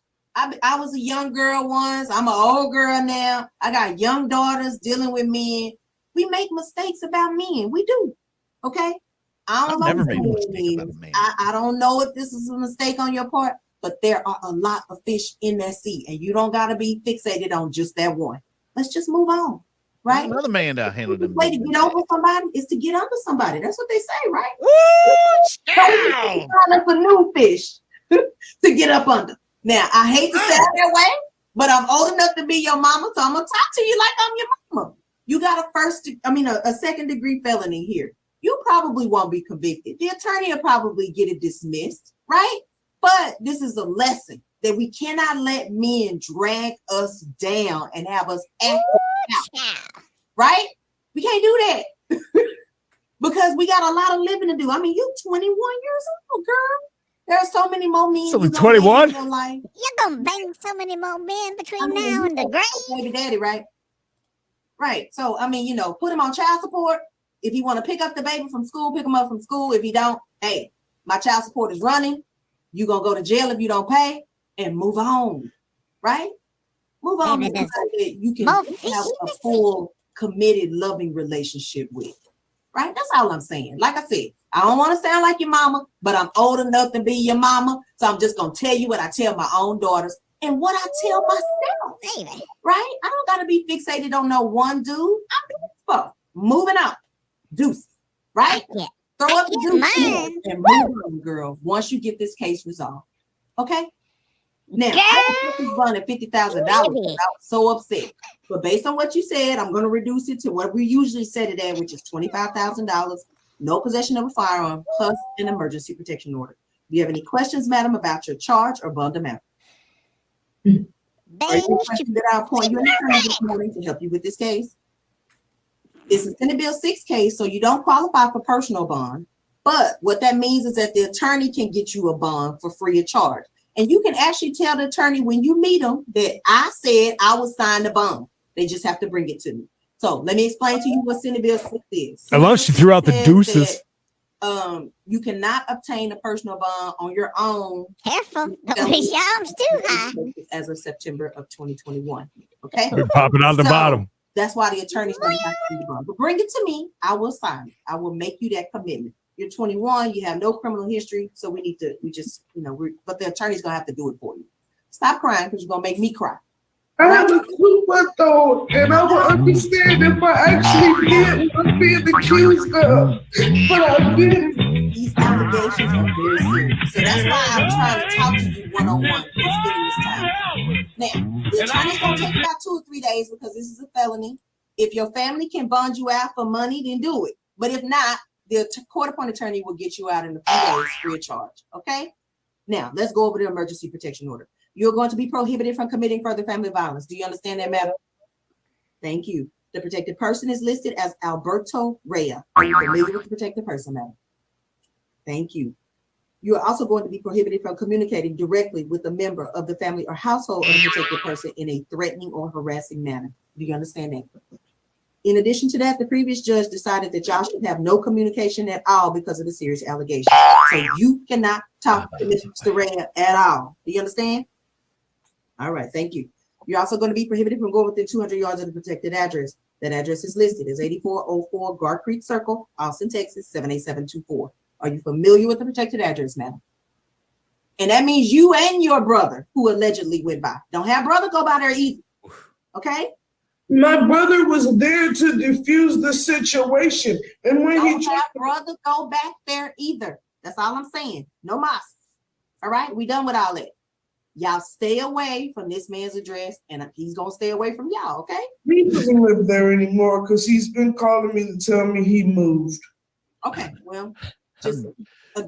I was a young girl once. I'm an old girl now. I got young daughters dealing with men. We make mistakes about men. We do. Okay? I've never made a mistake about a man. I don't know if this is a mistake on your part, but there are a lot of fish in that sea, and you don't got to be fixated on just that one. Let's just move on, right? Another man that handled them. The way to get over somebody is to get under somebody. That's what they say, right? Woo! Find us a new fish to get up under. Now, I hate to say it that way, but I'm old enough to be your mama, so I'm gonna talk to you like I'm your mama. You got a second degree felony here. You probably won't be convicted. The attorney will probably get it dismissed, right? But this is a lesson that we cannot let men drag us down and have us act out, right? We can't do that because we got a lot of living to do. I mean, you 21 years old, girl. There are so many more men. It's only you gonna date 21? in your life. You're gonna bang so many more men between now you and the got grave. baby daddy, right? Right. So, I mean, you know, put him on child support. If you want to pick up the baby from school, pick him up from school. If you don't, hey, my child support is running. You're going to go to jail if you don't pay and move on, right? Move on Baby, to somebody that you can more have fish a in the sea. full, committed, loving relationship with, right? That's all I'm saying. Like I said, I don't want to sound like your mama, but I'm old enough to be your mama. So I'm just going to tell you what I tell my own daughters and what I tell myself, Baby. right? I don't got to be fixated on no one dude. I'm fuck. Moving on. Deuce, right? Yeah. Throw up the deuce mine. and move on, girl, once you get this case resolved. Okay? Now, I was bond at $50,000. I was so upset. But based on what you said, I'm going to reduce it to what we usually set it at, which is $25,000, no possession of a firearm, plus an emergency protection order. Do you have any questions, madam, about your charge or bond amount? Are you questions that I'll appoint you an attorney this morning to help you with this case? It's a Senate Bill 6 case, so you don't qualify for personal bond. But what that means is that the attorney can get you a bond for free of charge. And you can actually tell the attorney when you meet them that I said I will sign the bond. They just have to bring it to me. So let me explain to you what Senate Bill 6 is. Unless you threw out the deuces. That, you cannot obtain a personal bond on your own. Careful, don't reach your arms too high. As of September of 2021. Okay. We pop it out the bottom. That's why the attorney's going to have to do the bond. But bring it to me. I will sign it. I will make you that commitment. You're 21. You have no criminal history. So we just, but the attorney's going to have to do it for you. Stop crying because you're going to make me cry. I have a clue what though, and I will understand if I actually did what I'm being accused of. But I didn't. These allegations are very serious. So that's why I'm trying to talk to you one-on-one. Let's get in this time. Now, the attorney's going to take about 2 or 3 days because this is a felony. If your family can bond you out for money, then do it. But if not, the court-appointed attorney will get you out in a few days free of charge. Okay? Now, let's go over the emergency protection order. You're going to be prohibited from committing further family violence. Do you understand that, madam? Thank you. The protected person is listed as Alberto Rhea. Are you familiar with the protected person, madam? Thank you. You are also going to be prohibited from communicating directly with a member of the family or household of the protected person in a threatening or harassing manner. Do you understand that? In addition to that, the previous judge decided that y'all should have no communication at all because of the serious allegations. So you cannot talk to Mr. Rhea at all. Do you understand? All right, thank you. You're also going to be prohibited from going within 200 yards of the protected address. That address is listed as 8404 Guard Creek Circle, Austin, Texas, 78724. Are you familiar with the protected address, madam? And that means you and your brother who allegedly went by. Don't have brother go by there either. Okay? My brother was there to defuse the situation. And when Don't have brother go back there either. That's all I'm saying. No mas. All right? We done with all that. Y'all stay away from this man's address, and he's gonna stay away from y'all, okay? He doesn't live there anymore because he's been calling me to tell me he moved. Okay, well,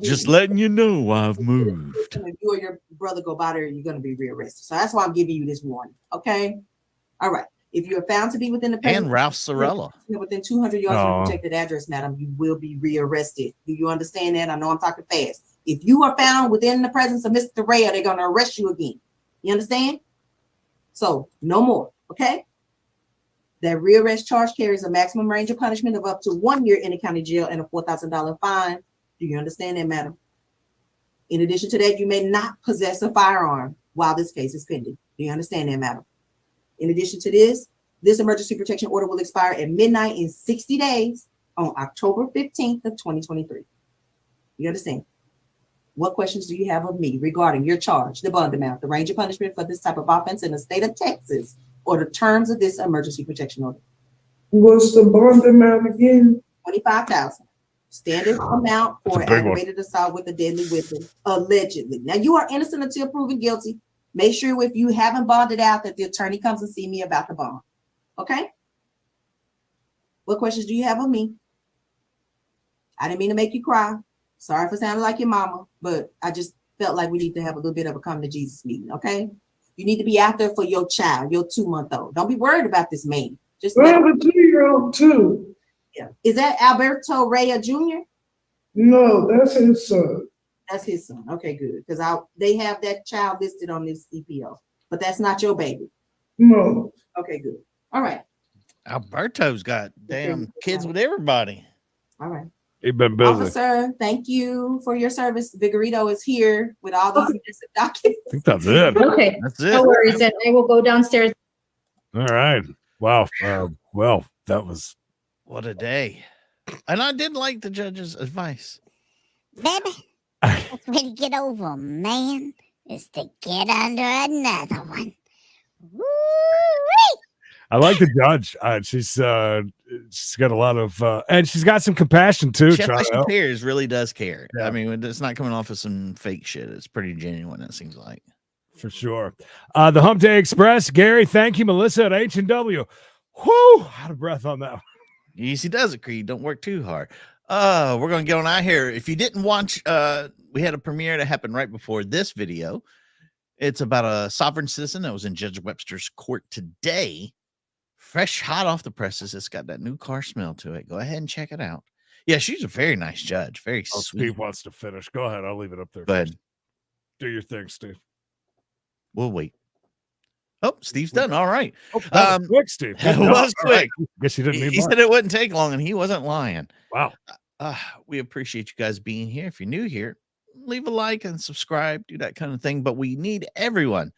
just letting you know I've moved. If you or your brother go by there, you're gonna be rearrested. So that's why I'm giving you this warning, okay? All right. If you are found to be within the and Ralph Sorella within 200 yards of the protected address, madam, you will be rearrested. Do you understand that? I know I'm talking fast. If you are found within the presence of Mr. Rhea, they're going to arrest you again. You understand? So no more. Okay. That rearrest charge carries a maximum range of punishment of up to 1 year in the county jail and a $4,000 fine. Do you understand that, madam? In addition to that, you may not possess a firearm while this case is pending. Do you understand that, madam? In addition to this emergency protection order will expire at midnight in 60 days on October 15th of 2023. You understand? What questions do you have of me regarding your charge, the bond amount, the range of punishment for this type of offense in the state of Texas, or the terms of this emergency protection order? What's the bond amount again? $25,000. Standard amount for aggravated assault with a deadly weapon, allegedly. Now you are innocent until proven guilty. Make sure if you haven't bonded out that the attorney comes and see me about the bond. Okay? What questions do you have of me? I didn't mean to make you cry. Sorry for sounding like your mama, but I just felt like we need to have a little bit of a come to Jesus meeting, okay? You need to be out there for your child, your 2-month-old. Don't be worried about this man. Just I let, have a 2-year-old too. yeah. Is that Alberto Reyes Jr.? No, that's his son. That's his son. Okay, good. Because they have that child listed on this EPO, but that's not your baby. No. Okay, good. All right. Alberto's got damn kids with everybody. All right. He's been busy. Officer, thank you for your service. Vigorito is here with all these missing documents. I think that's it. Okay, That's no it. worries, and I will go downstairs. All right. Wow. Well, that was What a day. And I did like the judge's advice. Baby, best way to get over a man is to get under another one. Woo-wee. I like the judge. She's got a lot of and she's got some compassion too. Chef trying to help. cares, really does care. Yeah. I mean, it's not coming off of some fake shit. It's pretty genuine, it seems like. For sure. The Hump Day Express. Gary, thank you. Melissa at H&W. Whoo! Out of breath on that one. Easy does it, Creed. Don't work too hard. We're going to get on out here. If you didn't watch, we had a premiere that happened right before this video. It's about a sovereign citizen that was in Judge Webster's court today. Fresh, hot off the presses. It's got that new car smell to it. Go ahead and check it out. Yeah, she's a very nice judge. Very Oh, sweet. Steve wants to finish. Go ahead. I'll leave it up there. Go ahead. first. Do your thing, Steve. We'll wait. Oh, Steve's done. All right. Oh, that was quick, Steve. It Good job. was All right. quick. Guess you didn't need He much. said it wouldn't take long, and he wasn't lying. Wow. We appreciate you guys being here. If you're new here, leave a like and subscribe, do that kind of thing. But we need everyone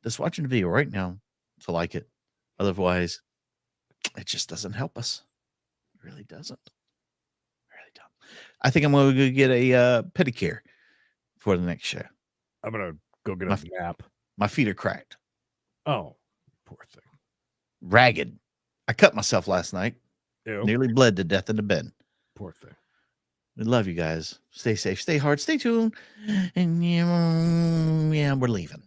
that's watching the video right now to like it. Otherwise, it just doesn't help us. It really doesn't. Really don't. I think I'm going to go get a pedicure for the next show. I'm gonna go get a nap. My feet are cracked, Oh, poor thing. ragged. I cut myself last night. Ew. Nearly bled to death in the bed. Poor thing. We love you guys. Stay safe, stay hard, stay tuned. And yeah, we're leaving.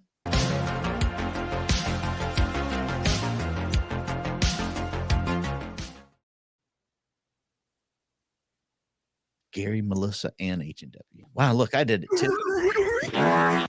Gary, Melissa, and H&W. Wow, look, I did it too.